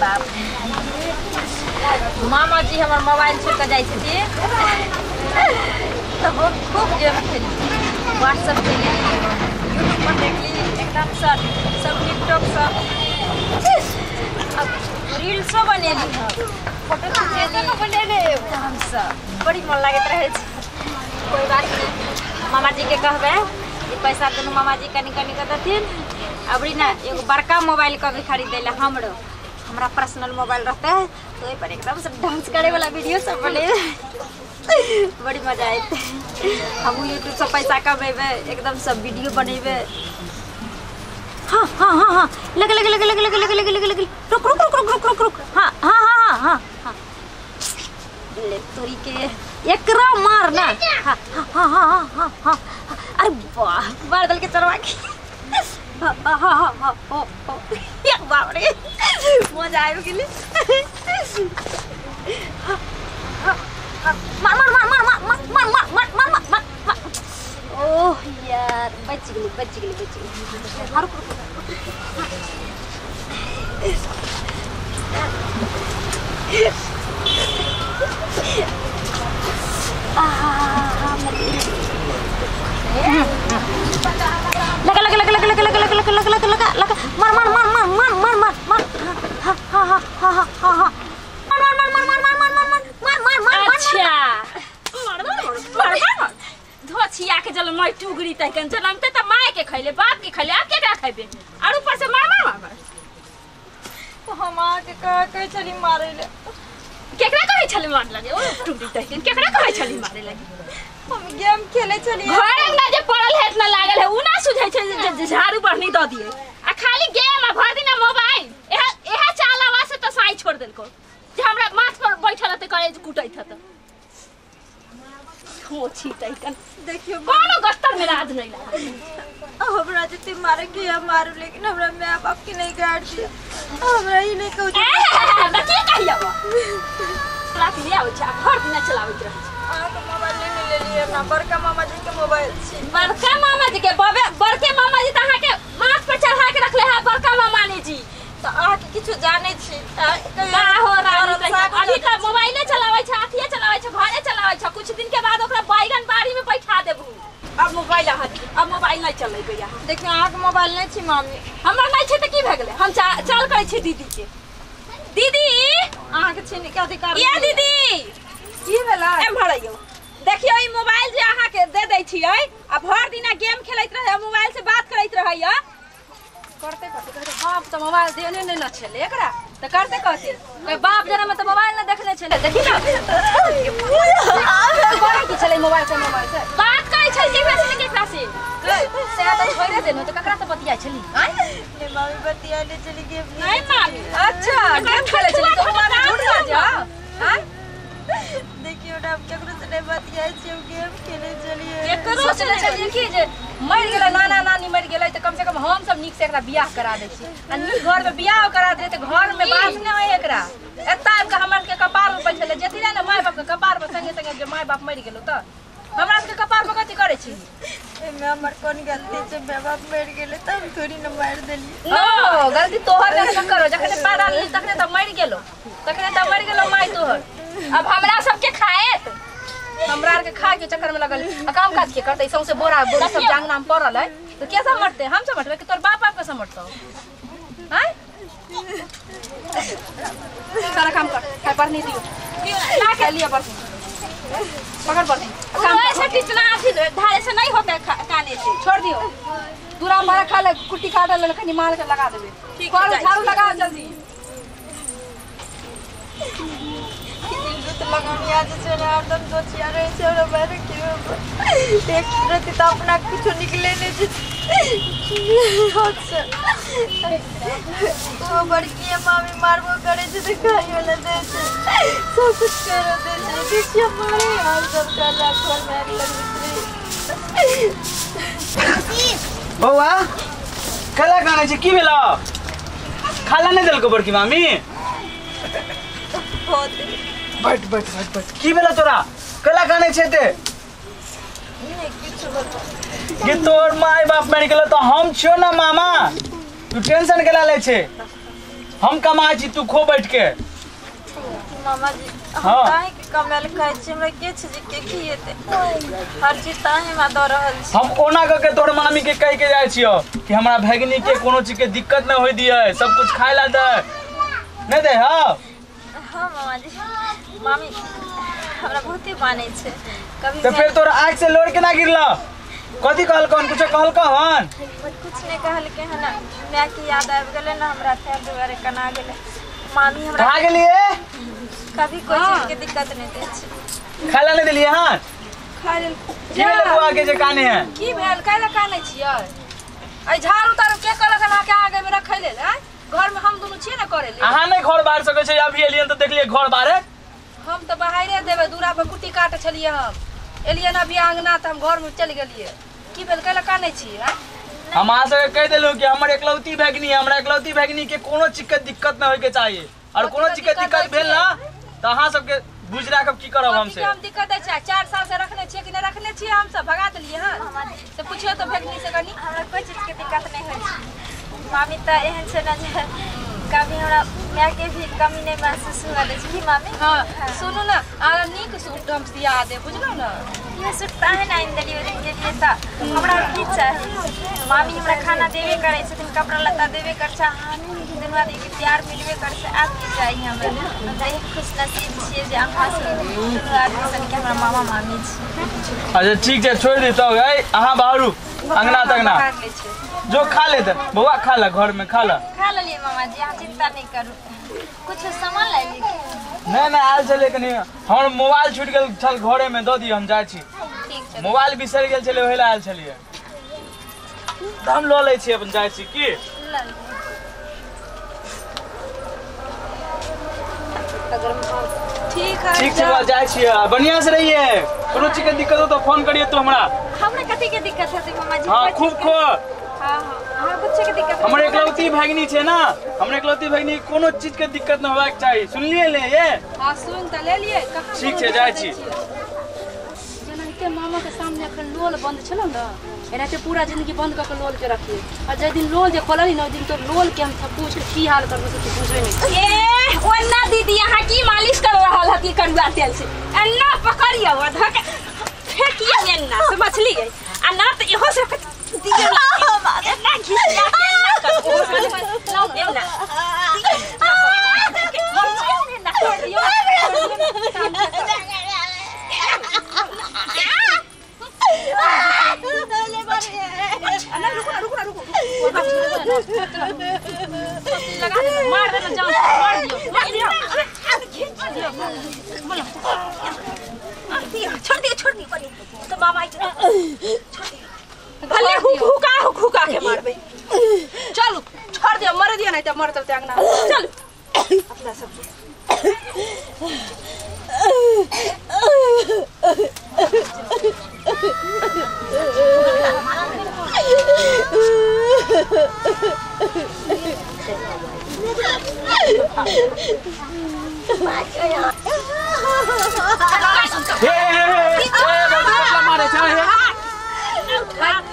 बाप मामा जी हमार मोबाइल छोड़ कर जाए थे तो खूब गेम खेली व्हाट्सएप खेली यूट्यूब पर देखली एकदम सब टिकटॉक सब अब रील्सो बनेली फोटो खींचे बनेले हम सब बड़ी मन लागत रहे कोई बात नहीं मामा जी के कहबे ये पैसा दोनों मामा जी कनी कनी कर देथिन अबरी ना एगो बड़का मोबाइल कभी खरीदे ला हमरा पर्सनल मोबाइल रहता है तो ये पर एकदम सब डांस करे वाला वीडियो सब बने बड़ी मजा आते हम यूट्यूब से पैसा कमेबे एकदम सब वीडियो बनेबे हाँ हाँ हाँ हाँ लग लग लग लग लग लग लग लग लग रुक रुक रुक रुक रुक रुक रुक हाँ हाँ हाँ हाँ हाँ ले तोरी के एकरा मारना हाँ हाँ हाँ हाँ हाँ हाँ अरे वाह बार दल के चरवा के हाँ हाँ हाँ हाँ हाँ एक बाप रे मजा आयो के लिए मार मार मार मार मार मार मार मार मार मार मार ओह यार बच गई हां रुक लगा लगा लगा लगा लगा लगा लगा लगा लगा लगा लगा लगा मार मार मार मार मार मार मार मार हाँ हाँ हाँ हाँ हाँ हाँ हाँ मार मार मार मार मार मार मार मार मार मार अच्छा मार मार मार मार धोछिया के जल मैं टुगरी तय कन जनमते त माय के खइले बाप के खइले आप के का खइबे और ऊपर से मार मार मार तो हम के कह चली मारे ले केकरा कहे छली मार लगे ओ टुगरी तय कन केकरा कहे छली मारे लगे हम गेम खेले चली घर में जे पड़ल है इतना लागल है उ ना सुझै छै झाड़ू बढ़नी द दिए आ खाली गेम आ भर दिन मोबाइल एहा चालावा से तो साई छोड़ देलको जे हमरा माथ पर बैठल त करे कुटैत त हो छीटै कन देखियो कोनो गस्तर में राज नहीं ला हमरा जते मारे के मारू लेकिन हमरा मां बाप के नहीं गाड़ दिया हमरा ही नहीं कहू बच्चे कहिया रात लिया हो छा हर दिन चलावत रह तो मोबाइल ले लिए अपना बड़का मामा जी के मोबाइल छी बड़का मामा जी के बड़के मामा जी त अहा के माथ पर चढ़ा के रखले है बड़का मामा ने जी तो अहा के किछु जाने छी का हो रानी अभी त मोबाइले चलाबै छ अथिए चलाबै छ घरे चलाबै छ कुछ दिन के बाद ओकरा बैगन बाड़ी में बैठा देबू अब मोबाइल नहीं चलेबे यहाँ देखियो अहा के मोबाइल नहीं छी मामी हमरा नहीं छै त की भ गेलै हम चाल करै छी दीदी के दीदी अहा के छी के अधिकार ये दीदी की भेला एम भरैयो देखियो ई मोबाइल जे अहा के दे दै छियै आ भर दिना गेम खेलैत रहै मोबाइल से बात करैत रहैया करते करते बाप तो मोबाइल देने नहीं न छले एकरा त करते कहते कोई बाप जरा में तो मोबाइल न देखले छले देखि ना करे की छले मोबाइल से बात करै छै केकरा से केकरा से तो छोड़े देनो तो ककरा से बतिया छली हां ए मामी बतिया ले चली गेम नहीं मामी अच्छा गेम खेले छली तो मोबाइल झूठ ना जा हां देखियो ना केकरो से नहीं बतिया छी गेम खेले चलिए केकरो से चलिए की जे मर गेलै नाना नानी मर गेलै त कम से कम हम सब नीक से एकरा बियाह करा दै छी आ नी घर में बियाह करा दे त घर में बास न होय एकरा एता के हमर के कपार में बैठले जेती ना माय बाप के कपार में संगे संगे जे माय बाप मर गेलो त हमरा के कपार में कथि करे छी एमे हमर कोन गलती छै माय बाप मर गेले त हम थोड़ी न मार देली नो गलती तोहर न करो जखने पैदा ली तखने त मर गेलो माय तोहर अब हमरा सबके खाए हमरा के खाए के चक्कर में लगल काम काज के करते सौसे बोरा बोरा सब जांग नाम पड़ल है तो कैसे मरते हम सब मरते कि तोर बाप कैसे मरतो हैं सारा काम कर खाए पर नहीं दियो ना के लिए पर पकड़ पर काम ऐसे इतना आथी धारे से नहीं होता काने से छोड़ दियो दूरा मारा खा ले कुट्टी काट ले कनी मार के लगा देबे ठीक है झाड़ू लगा जल्दी लगानी आज से ना एकदम सोचिया रहे से और मेरे क्यों एक रात तो अपना कुछ निकले नहीं अच्छा वो बड़की मामी मारबो करे से दिखाई वाला दे सब कुछ करो दे देखिए मारे यार सब का लाखों मेरे लगी बौआ कला खाने से की भेला खाला नहीं देलको बड़की मामी बैठ बैठ बैठ बैठ की भेला तोरा कला खाने छे ते कि तोर माय बाप मर गेलो तो हम छियो ना मामा तू टेंशन केला ले छे हम कमाई छी, तू खो बैठ के। मामा जी हाँ। काहे के कमाल खाइ छी, हमरा के छै जे के खिएते हर चीज ताहे में द रहल छी। हम ओना क के तोर मामी के कह के जाय छियो कि हमरा भगिनी के कोनो चीज के दिक्कत न होय दिए, सब कुछ खाय ला दे नहीं दे। हाँ हाँ मामा जी, मामी हमरा बहुते माने छै। कभी तो फिर तोर आँख से लोर के ना गिरला? कथी कहल कौन कुछ कहल कहन? कुछ नहीं कहल के है ना, मैं की याद आबि गेले ना हमरा, फेर दुबारे कना गेले। मामी हमरा कहाँ गेलिए? कभी कोई चीज के दिक्कत नहीं दे छै। खाला नहीं दिलिए? हाँ खा लेल की भेल बुआ के जे काने है? की भेल काहे काने छियै? आई झाड़ू तारू के कहलक ना के आगे में रखै लेल है? घर में हम दोनों छियै ना करे ले। अहाँ नहीं घर बाहर सके छै, अभी एलियन तो देखलिए घर बाहर। हम तो बाहरे देबे, दूरा पे कुट्टी काटे छलिए हम। एलियन अभी आंगना त हम घर में चल गेलिए। की भेल काहे काने छियै? हम अहाँ से कह देलू कि हमर एकलौती भगिनी, हमरा एकलौती भगिनी के कोनो चीज के दिक्कत न होय के चाहिए, और कोनो चीज के दिक्कत भेल ना तो अहाँ सबके बुझ राखब की करब हमसे। हम दिक्कत है 4 साल से रखने छियै कि नहीं रखने छियै, हम सब भगा देलिए हां। तो पूछियो तो भगनी से कनी हमरा कोई चीज के दिक्कत नहीं होय छै। मामी त एहन छै ना जे कभी हमरा मैं के भी कमी नहीं महसूस हुआ दे छी। मामी हां सुनु ना, आ नीक सूट हम सिया दे, बुझलो ना? ये सूट ताहे ना इन डिलीवरी के लिए त हमरा की चाहिए। मामी हमरा खाना देवे करे छथिन, कपड़ा लत्ता देवे कर छ, दुनू आदमी के प्यार मिलवे कर छ। आप की चाहिए हमरा? मतलब एक खुश नसीब छिए जे अहाँ से दुनू आदमी सन के हमरा मामा मामी छी। अच्छा ठीक छै, छोड़ दी तो गई अहाँ बाहरू अंगना तक ना जो खा ले दे बउआ, खा ला घर में खा ला। खा लिए मामा जी, आप चिंता नहीं करू। कुछ सामान ला ली? नहीं आयल छले कनी, हमर मोबाइल छूट गेल छल घरे में, दऽ दियो हम जाइ छी। ठीक छै। मोबाइल बिसरि गेल छले ओहे ला आयल छलिए, हम लऽ लै छी अपन जाइ छी की। ठीक छै जाइ छी, बढ़िया से रहिए, कोनो चीज के दिक्कत हो तो फोन करिए तू हमरा। हमरा कथी के दिक्कत है मामा जी? हाँ खूब खो। हां हमरा कुछ के दिक्कत हमर एकलौती भगिनी छै ना, हमर एकलौती भगिनी कोनो चीज के दिक्कत न होबाक चाहिए, सुनलिए ले ये? हां सुन त ले लिए। कहां ठीक छै जाइ छी। जनके मामा के सामने अखन लोल बंद छलो ना, एनाते पूरा जिंदगी बंद क के लोल के रखिए। और जे दिन लोल जे खोलली ना, दिन तो लोल के हम सब पूछ के की हाल करबो से पूछै नहीं। ए ओन्ना दीदी यहाँ की मालिश कर रहल हती कड़ुआ तेल से? अन्ना पकड़ियो और धके फेंकियो एन्ना से मछली है, आ ना त इहो से दियो ना घिसिया के ना कर एन्ना ना कर दियो। लगा दे, मार देना जान, मार दियो छोड़ दियो पड़ी तो मामा के छोड़ दियो। भले हुका के मारबे। चल छोड़ दियो, मर दियो नहीं तो मर चलते अंगना। चल अपना सब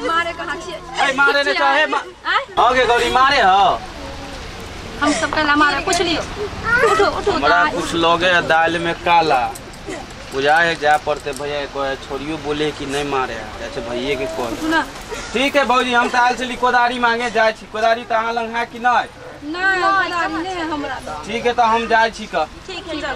मारे कहां छिए? मारे ने चाहे आगे गौरी मारे हो। हम सब कहला मारे पूछ लियो। उठो हमरा कुछ लोगे दाल में काला बुझाए जा पड़ते भैया को छोड़ियो बोले कि नहीं मारे जैसे भैया के कॉल। ठीक है भौजी, हम तो आयल छली कोदारी मांगे जाय छी। कोदारी तो अहाँ लंग है कि नहीं? नहीं नहीं हमरा। ठीक है तो हम जाय छी का। ठीक है चल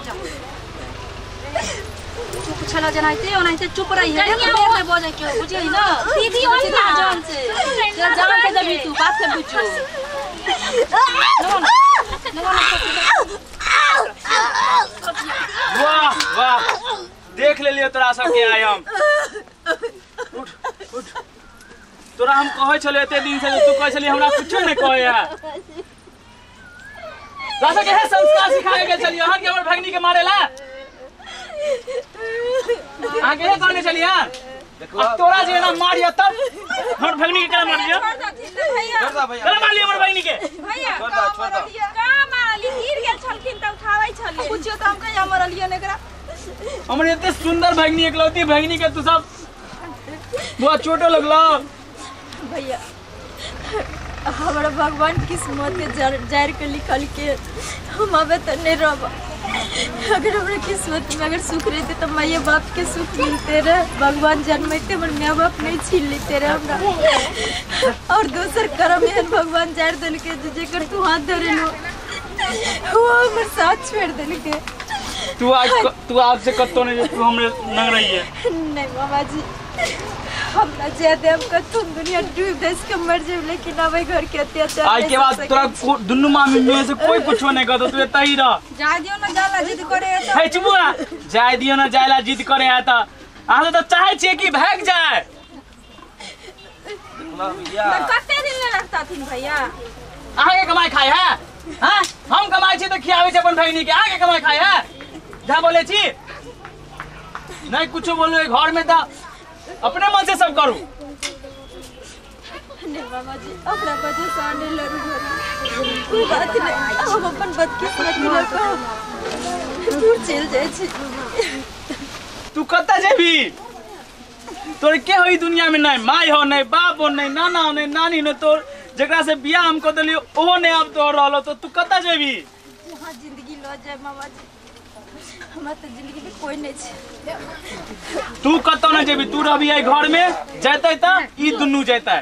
चुप छला जनाइते ओनाइते चुप रही है। मेरे में बोझे क्यों बुझिए ना दीदी ओन्ना जान से जान के जब तू बात से पूछो। वाह वाह देख ले लियो तोरा सब के आय हम। उठ उठ तोरा हम कहै छले एते दिन से तू कहै छली हमरा कुछो नहीं कहै है। तोरा के है संस्कार सिखाए गेल छली अहाँ के हमर भगनी के मारेला। आगे है कहने चली हां अब तोरा जे ना मारिया तब हमर भगनी के केना मारिया? भैया कर मार लियो हमर भगनी के। भैया छोड़ दो का मारली गिर गेल छलखिन त उठाबै छलिए। पूछियो त हम कहिया मरलिए नेकरा। हमर एते सुंदर भगनी एकलौती भगनी के तू सब बहुत छोटो लगलो। भैया हमारा भगवान किस्मत जार के लिखल के हम अब तो नहीं रह। अगर हमारे किस्मत में अगर सुख रहते तो माँ बाप के सुख मिलते रहे। भगवान जन्मते हमारे माँ बाप नहीं छीन लेते रहे हमरा। और दोसर कर्म एहन भगवान जार दिल के जेकर तू हाथ धरे लो वो हमारे साथ छोड़ दिल के। तू आज से कत्तो नहीं तू हमरे नंग रही है। नहीं मामा जी हमरा ज्यादा हम कत्तो दुनिया डूब देश के मर जाए लेकिन अब घर के अत्याचार आज के बाद तोरा दुन्नु मामी में से कोई कुछ नहीं करतो तू एता ही रह। जा दियो ना जाला जिद करे है हे चुबुआ जाय दियो ना जायला जिद करे है त आहा तो चाहे छे कि भाग जाए। भैया कते दिन ले रखता थी भैया आहा के कमाई खाए है हां हम कमाई छी त खियावे छे अपन भैनी के आगे कमाई खाए है जा बोले छी नहीं कुछ बोलो घर में त अपने मन से सब करू। नहीं मामा जी अपना वजह से आने लरू कोई बात नहीं हम अपन बदकिस्मत मिलल को दूर चल जाए छी। तू कत्ता जेबी तोर के होई दुनिया में नहीं माई हो नहीं बाप हो नहीं नाना हो नहीं नानी हो तोर जकरा से बियाह हमको दलियो ओहो नहीं अब तो रहलो तो तू कत्ता जेबी। वहां जिंदगी लो जाए मामा जी हमार तो जिंदगी में कोई नहीं छे। तू कत्तो नहीं जेबी तू रहबी है घर में जैते त ई दुन्नु जैते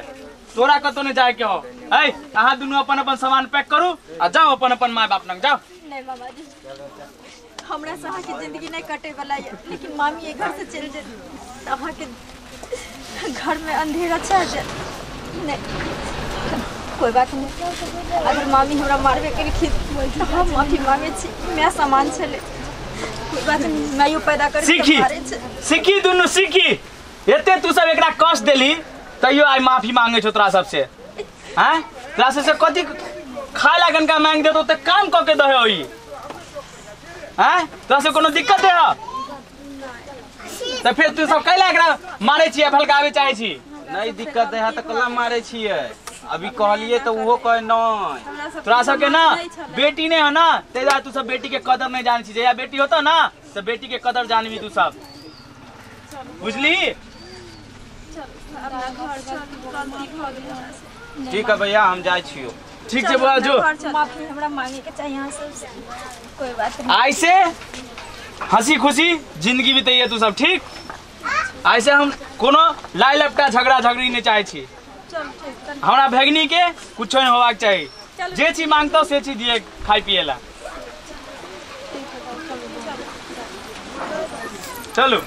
तोरा कत्तो नहीं जाए के हो। ए आहा दुन्नु अपन अपन सामान पैक करू आ जाओ अपन अपन माय बाप लंग जाओ। नहीं मामा जी हमरा सहा की जिंदगी नहीं कटे वाला है लेकिन मामी ये घर से चल जाए तहा के घर में अंधेरा छा जाए। नहीं कोई बात नहीं अगर मामी हमरा मारबे के तो हम माफी मांगे छी मैं सामान छले कोई बात नहीं मैं यू पैदा कर सीखी सीखी दुन्नु सीखी एते तू सब एकरा कष्ट देली तइयो आई माफी मांगे छ तोरा सबसे हैं तोरा से कथि खाए लागन का मांग देतो त काम क के दहे होई हैं तोरा से कोनो दिक्कत है त फिर तू सब कैला एकरा मारे छी भलकावे चाहे छी। नहीं दिक्कत है त कला मारे छी अभी कहलिए तो वो कहे नहीं तोरा सबके ना बेटी ने हो ना तेरा तू सब बेटी के कदर नहीं जानी छी जया बेटी होता ना तो बेटी के कदर जानबी तू सब बुझली। ठीक है भैया हम जाए छियो ठीक है बुआ जो माफी हमरा मांगे के चाहिए यहां से कोई बात नहीं ऐसे हंसी खुशी जिंदगी बिताइए तू सब ठीक ऐसे हम कोनो लाई लपटा झगड़ा झगड़ी नहीं चाहे छी। हमरा भगनी के कुछ नहीं होबाक चाहिए जे चीज मांगतो से चीज दिए खाई पिए ला चलो।